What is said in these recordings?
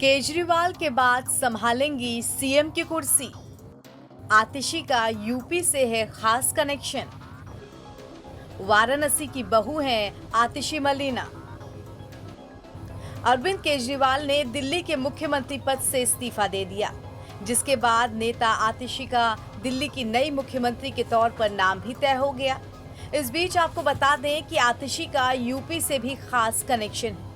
केजरीवाल के बाद संभालेंगी सीएम की कुर्सी। आतिशी का यूपी से है खास कनेक्शन। वाराणसी की बहू हैं आतिशी मलिना। अरविंद केजरीवाल ने दिल्ली के मुख्यमंत्री पद से इस्तीफा दे दिया, जिसके बाद नेता आतिशी का दिल्ली की नई मुख्यमंत्री के तौर पर नाम भी तय हो गया। इस बीच आपको बता दें कि आतिशी का यूपी से भी खास कनेक्शन है।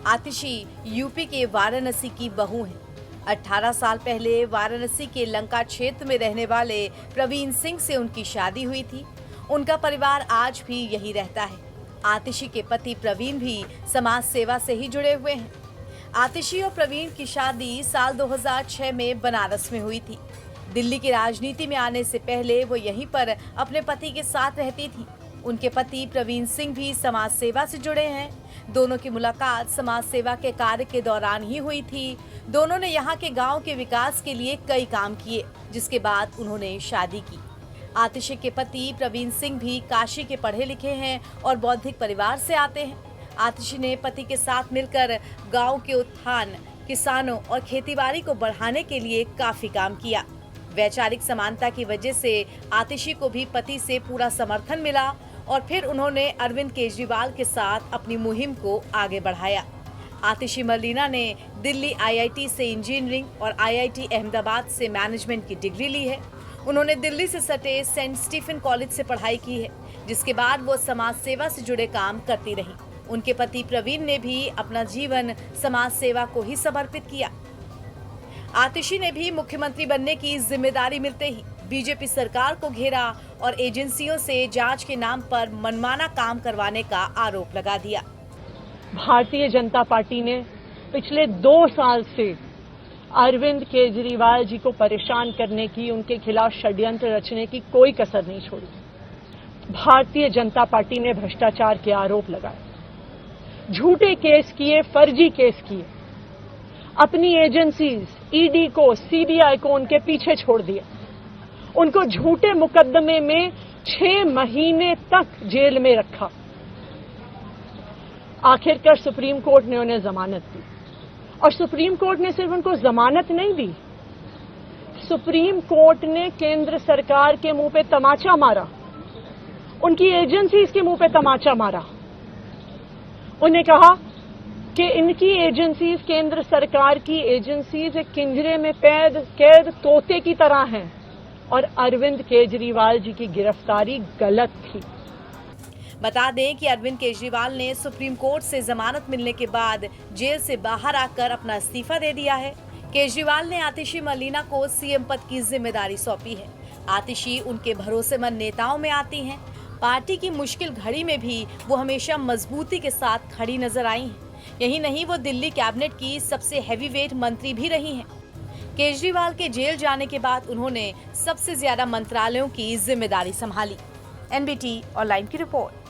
आतिशी यूपी के वाराणसी की बहू हैं। 18 साल पहले वाराणसी के लंका क्षेत्र में रहने वाले प्रवीण सिंह से उनकी शादी हुई थी। उनका परिवार आज भी यही रहता है। आतिशी के पति प्रवीण भी समाज सेवा से ही जुड़े हुए हैं। आतिशी और प्रवीण की शादी साल 2006 में बनारस में हुई थी। दिल्ली की राजनीति में आने से पहले वो यहीं पर अपने पति के साथ रहती थी। उनके पति प्रवीण सिंह भी समाज सेवा से जुड़े हैं। दोनों की मुलाकात समाज सेवा के कार्य के दौरान ही हुई थी। दोनों ने यहाँ के गांव के विकास के लिए कई काम किए, जिसके बाद उन्होंने शादी की। आतिशी के पति प्रवीण सिंह भी काशी के पढ़े लिखे हैं और बौद्धिक परिवार से आते हैं। आतिशी ने पति के साथ मिलकर गांव के उत्थान, किसानों और खेतीबाड़ी को बढ़ाने के लिए काफी काम किया। वैचारिक समानता की वजह से आतिशी को भी पति से पूरा समर्थन मिला और फिर उन्होंने अरविंद केजरीवाल के साथ अपनी मुहिम को आगे बढ़ाया। आतिशी मलिना ने दिल्ली आईआईटी से इंजीनियरिंग और आईआईटी अहमदाबाद से मैनेजमेंट की डिग्री ली है। उन्होंने दिल्ली से सटे सेंट स्टीफन कॉलेज से पढ़ाई की है, जिसके बाद वो समाज सेवा से जुड़े काम करती रही। उनके पति प्रवीण ने भी अपना जीवन समाज सेवा को ही समर्पित किया। आतिशी ने भी मुख्यमंत्री बनने की जिम्मेदारी मिलते ही बीजेपी सरकार को घेरा और एजेंसियों से जांच के नाम पर मनमाना काम करवाने का आरोप लगा दिया। भारतीय जनता पार्टी ने पिछले 2 साल से अरविंद केजरीवाल जी को परेशान करने की, उनके खिलाफ षड्यंत्र रचने की कोई कसर नहीं छोड़ी। भारतीय जनता पार्टी ने भ्रष्टाचार के आरोप लगाए, झूठे केस किए, फर्जी केस किए, अपनी एजेंसीज ईडी को, सीबीआई को उनके पीछे छोड़ दिया। उनको झूठे मुकदमे में 6 महीने तक जेल में रखा। आखिरकार सुप्रीम कोर्ट ने उन्हें जमानत दी, और सुप्रीम कोर्ट ने सिर्फ उनको जमानत नहीं दी, सुप्रीम कोर्ट ने केंद्र सरकार के मुंह पे तमाचा मारा, उनकी एजेंसीज के मुंह पे तमाचा मारा। उन्हें कहा कि इनकी एजेंसीज, केंद्र सरकार की एजेंसीज एक पिंजरे में कैद तोते की तरह हैं और अरविंद केजरीवाल जी की गिरफ्तारी गलत थी। बता दें कि अरविंद केजरीवाल ने सुप्रीम कोर्ट से जमानत मिलने के बाद जेल से बाहर आकर अपना इस्तीफा दे दिया है। केजरीवाल ने आतिशी मलिना को सीएम पद की जिम्मेदारी सौंपी है। आतिशी उनके भरोसेमंद नेताओं में आती हैं। पार्टी की मुश्किल घड़ी में भी वो हमेशा मजबूती के साथ खड़ी नजर आई हैं। यही नहीं, वो दिल्ली कैबिनेट की सबसे हैवीवेट मंत्री भी रही हैं। केजरीवाल के जेल जाने के बाद उन्होंने सबसे ज्यादा मंत्रालयों की जिम्मेदारी संभाली। एनबीटी ऑनलाइन की रिपोर्ट।